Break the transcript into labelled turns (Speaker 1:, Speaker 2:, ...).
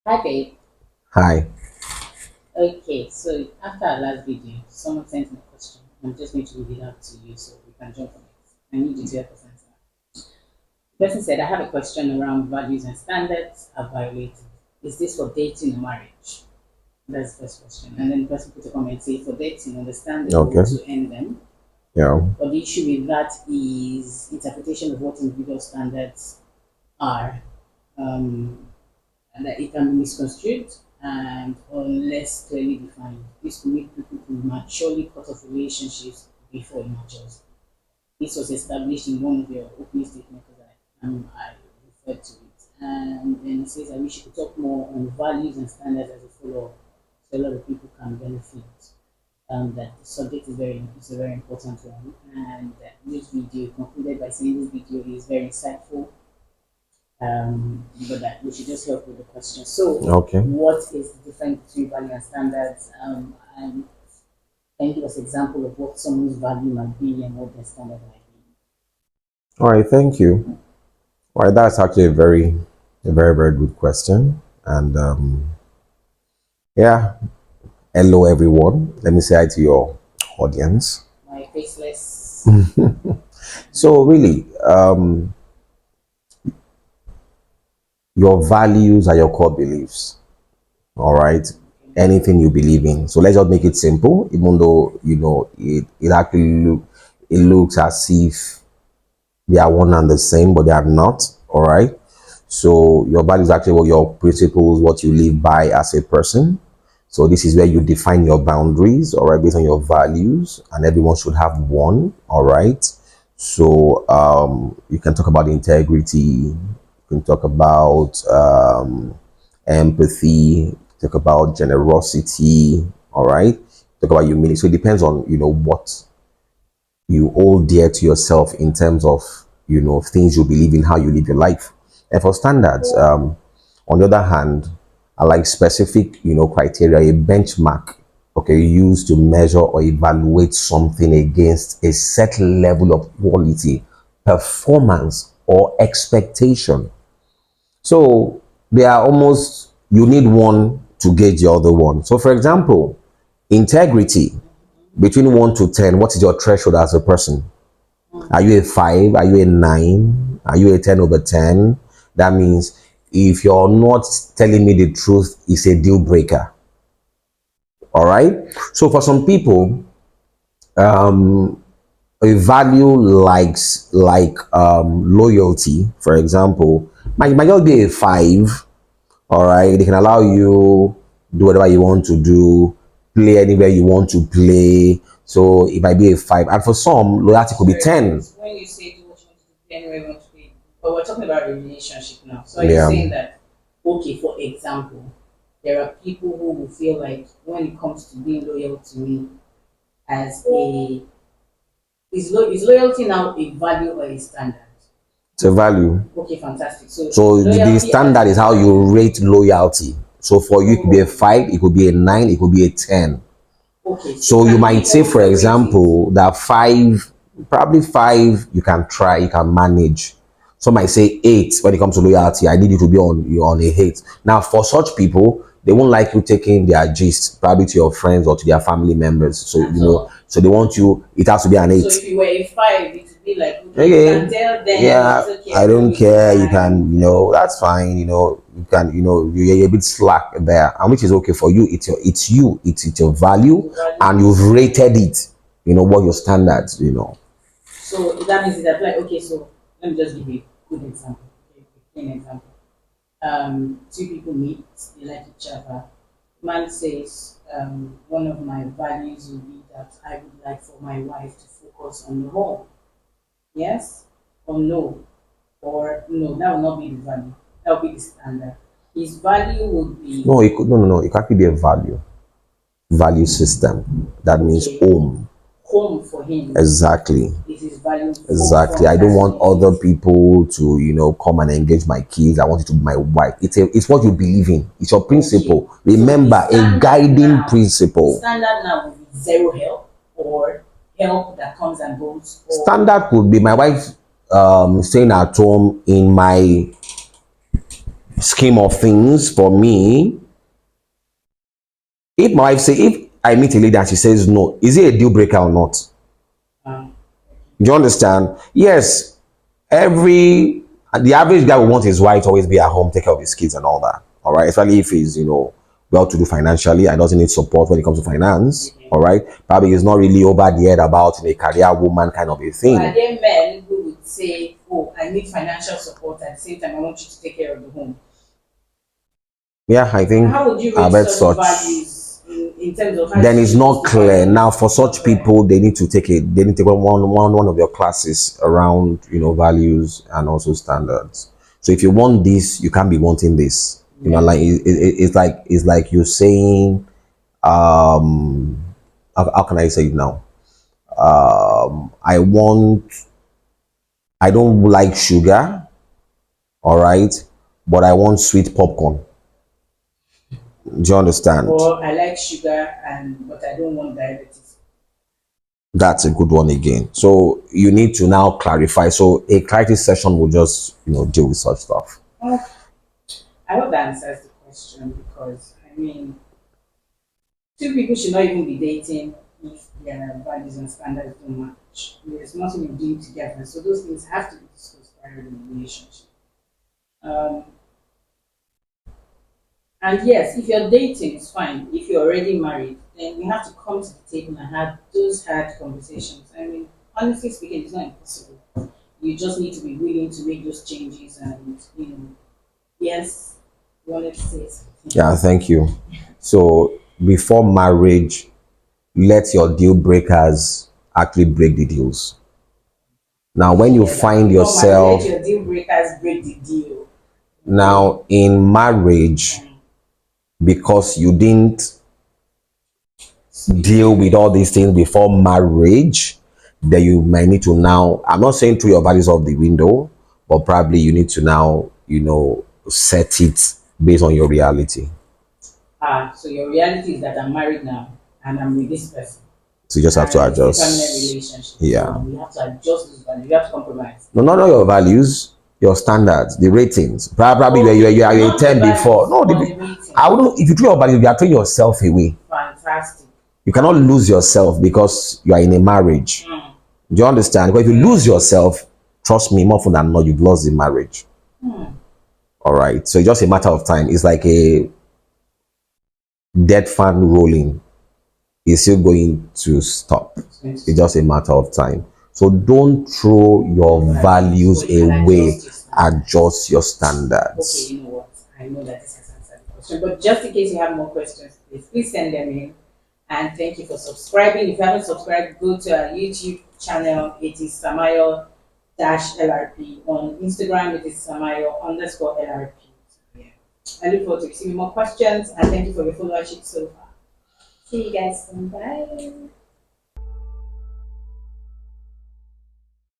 Speaker 1: Hi, babe.
Speaker 2: Hi.
Speaker 1: Okay, so after our last video, someone sent me a question. I'm just going to read it out to you so we can jump on it. I need you to help us answer. The person said, I have a question around values and standards are violated. Is this for dating or marriage? That's the first question. And then the person put a comment saying, for dating, understand the goal
Speaker 2: Okay.
Speaker 1: to end them.
Speaker 2: Yeah.
Speaker 1: But the issue with that is interpretation of what individual standards are. Um, and that it can be misconstrued and unless clearly defined. This could make people prematurely cut off relationships before it matures. This was established in one of your opening statements because I referred to it. And then it says, I wish you could talk more on values and standards as a follow up so a lot of people can benefit. That the subject is a very important one. And this video concluded by saying this video is very insightful, but that we should just help with the question. So,
Speaker 2: Okay.
Speaker 1: what is the difference between value and standards? And can you give us an example of what someone's value might be and what their standard might be?
Speaker 2: All right. Thank you. All right. That's actually a very good question. And yeah. Hello, everyone. Let me say hi to your audience.
Speaker 1: My faceless.
Speaker 2: So, really, your values are your core beliefs. All right. Anything you believe in. So let's just make it simple. Even though it actually it looks as if they are one and the same, but they are not. All right. So your values actually what your principles, what you live by as a person. So this is where you define your boundaries, all right, based on your values, and everyone should have one, all right. So you can talk about integrity, you can talk about empathy, talk about generosity, all right, talk about humility. So it depends on what you hold dear to yourself in terms of things you believe in, how you live your life. And for standards, on the other hand, I like specific criteria, a benchmark, okay, used to measure or evaluate something against a set level of quality, performance, or expectation. So they are almost, you need one to gauge the other one. So for example, integrity, between 1 to 10, what is your threshold as a person? Are you a 5? Are you a 9? Are you a 10 over 10? That means if you're not telling me the truth, it's a deal breaker. All right. So for some people, a value like loyalty, for example, might just be a 5. All right. They can allow you do whatever you want to do, play anywhere you want to play. So it might be a 5. And for some, loyalty could be 10.
Speaker 1: When you say do what you want to do, anywhere you want to be, but we're talking about a relationship now. So are you
Speaker 2: Yeah.
Speaker 1: saying that, okay, for example, there are people who will feel like when it comes to being loyal to me as a is loyalty now a value or a standard?
Speaker 2: It's a value.
Speaker 1: Okay, fantastic. So
Speaker 2: So the
Speaker 1: loyalty
Speaker 2: standard
Speaker 1: as
Speaker 2: is
Speaker 1: a
Speaker 2: how you
Speaker 1: value.
Speaker 2: rate loyalty. So for you, it could be a 5, it could be a 9, it could be a 10.
Speaker 1: Okay, so
Speaker 2: So you
Speaker 1: can
Speaker 2: might
Speaker 1: we
Speaker 2: say, for
Speaker 1: also rate it?
Speaker 2: example, that 5, probably 5, you can try, you can manage. Some might say 8 when it comes to loyalty. I need you to be on a 8. Now, for such people, they won't like you taking their gist, probably to your friends or to their family members. So
Speaker 1: At all.
Speaker 2: so they want you. It has to be an
Speaker 1: So
Speaker 2: 8.
Speaker 1: if you were a 5, it would be like, okay, you can
Speaker 2: Okay,
Speaker 1: tell them
Speaker 2: yeah,
Speaker 1: it's okay,
Speaker 2: I
Speaker 1: I don't
Speaker 2: don't
Speaker 1: need
Speaker 2: care. You
Speaker 1: time.
Speaker 2: can, that's fine. You can, you're a bit slack there, and which is okay for you. It's your value,
Speaker 1: Your value.
Speaker 2: and you've rated it. What your standards.
Speaker 1: So that means that like, okay, so let me just give you a good example. Okay, a plain example. Two people meet, they like each other. Man says, one of my values would be that I would like for my wife to focus on the home. Yes or no? Or no, that will not be the value. That will be the standard. His value would be
Speaker 2: No, it could no. It can actually be a value system. That means
Speaker 1: okay,
Speaker 2: home.
Speaker 1: home for him
Speaker 2: Exactly.
Speaker 1: is his value.
Speaker 2: Exactly. I don't want other people to, come and engage my kids. I want it to be my wife. It's what you believe in. It's your principle.
Speaker 1: Okay.
Speaker 2: Remember,
Speaker 1: So
Speaker 2: a guiding
Speaker 1: the
Speaker 2: principle.
Speaker 1: standard now would be zero help or help that comes and goes. Or
Speaker 2: Standard could be my wife staying at home in my scheme of things, for me, if my wife say, if I meet a lady and she says no, is it a deal breaker or not?
Speaker 1: Um,
Speaker 2: Do you understand? Yes, every the average guy will want his wife to always be at home, take care of his kids and all that. All right, especially if he's well to do financially and doesn't need support when it comes to finance.
Speaker 1: okay.
Speaker 2: All right, probably he's not really over the head about a career woman kind of a
Speaker 1: So are
Speaker 2: thing.
Speaker 1: there men who would say, "Oh, I need financial support at the same time I want you to take care of the home"?
Speaker 2: Yeah, I
Speaker 1: And
Speaker 2: think
Speaker 1: how would you
Speaker 2: I
Speaker 1: rate
Speaker 2: bet
Speaker 1: such
Speaker 2: such.
Speaker 1: values in terms of how
Speaker 2: Then
Speaker 1: it's
Speaker 2: it's not
Speaker 1: supposed to
Speaker 2: clear.
Speaker 1: value?
Speaker 2: Now, for
Speaker 1: It's not
Speaker 2: such
Speaker 1: clear.
Speaker 2: people, they need to take it. They need to take one of your classes around values and also standards. So if you want this, you can't be wanting this.
Speaker 1: Yeah.
Speaker 2: Like it's like you're saying, how can I say it now? I don't like sugar, all right, but I want sweet popcorn. Do you understand?
Speaker 1: Or I like sugar and but I don't want diabetes.
Speaker 2: That's a good one again. So you need to now clarify. So a clarity session will just deal with such stuff.
Speaker 1: Oh, I hope that answers the question because I mean two people should not even be dating if their values and standards don't match. There's nothing you're doing together. So those things have to be discussed prior to the relationship. Um, and yes, if you're dating, it's fine. If you're already married, then we have to come to the table and have those hard conversations. I mean, honestly speaking, it's not impossible. You just need to be willing to make those changes and yes, you wanted to say something.
Speaker 2: Yeah, thank you. So before marriage, let your deal breakers actually break the deals. Now, when you
Speaker 1: Yeah, that
Speaker 2: find
Speaker 1: before marriage,
Speaker 2: yourself
Speaker 1: let your deal breakers break the deal. Okay.
Speaker 2: now in marriage, because you didn't deal with all these things before marriage, then you might need to now, I'm not saying throw your values off the window, but probably you need to now, set it based on your reality.
Speaker 1: So your reality is that I'm married now and I'm with this person
Speaker 2: So you just have to
Speaker 1: and it's a permanent
Speaker 2: adjust.
Speaker 1: relationship. So
Speaker 2: Yeah.
Speaker 1: we have to adjust those values. We have to compromise.
Speaker 2: No, not your values, your standards, the ratings. Probably
Speaker 1: Okay,
Speaker 2: you are a
Speaker 1: not the
Speaker 2: 10 before.
Speaker 1: values,
Speaker 2: No,
Speaker 1: but the rating.
Speaker 2: I wouldn't, if you throw your values, you are throwing yourself away.
Speaker 1: Fantastic.
Speaker 2: You cannot lose yourself because you are in a marriage.
Speaker 1: Mm.
Speaker 2: Do you understand? Because if you lose yourself, trust me, more often than not, you've lost the marriage.
Speaker 1: Mm.
Speaker 2: All right. So it's just a matter of time. It's like a dead fan rolling. It's still going to stop. It's just a matter of time. So don't throw your values
Speaker 1: So you can
Speaker 2: away.
Speaker 1: adjust your standards.
Speaker 2: Adjust your
Speaker 1: Okay,
Speaker 2: standards.
Speaker 1: you know what? I know that this has answered the question, but just in case you have more questions, please send them in. And thank you for subscribing. If you haven't subscribed, go to our YouTube channel. It is Samayo-LRP. On Instagram, it is Samayo_LRP. So, yeah. I look forward to receiving more questions and thank you for your followership so far. See you guys soon. Bye.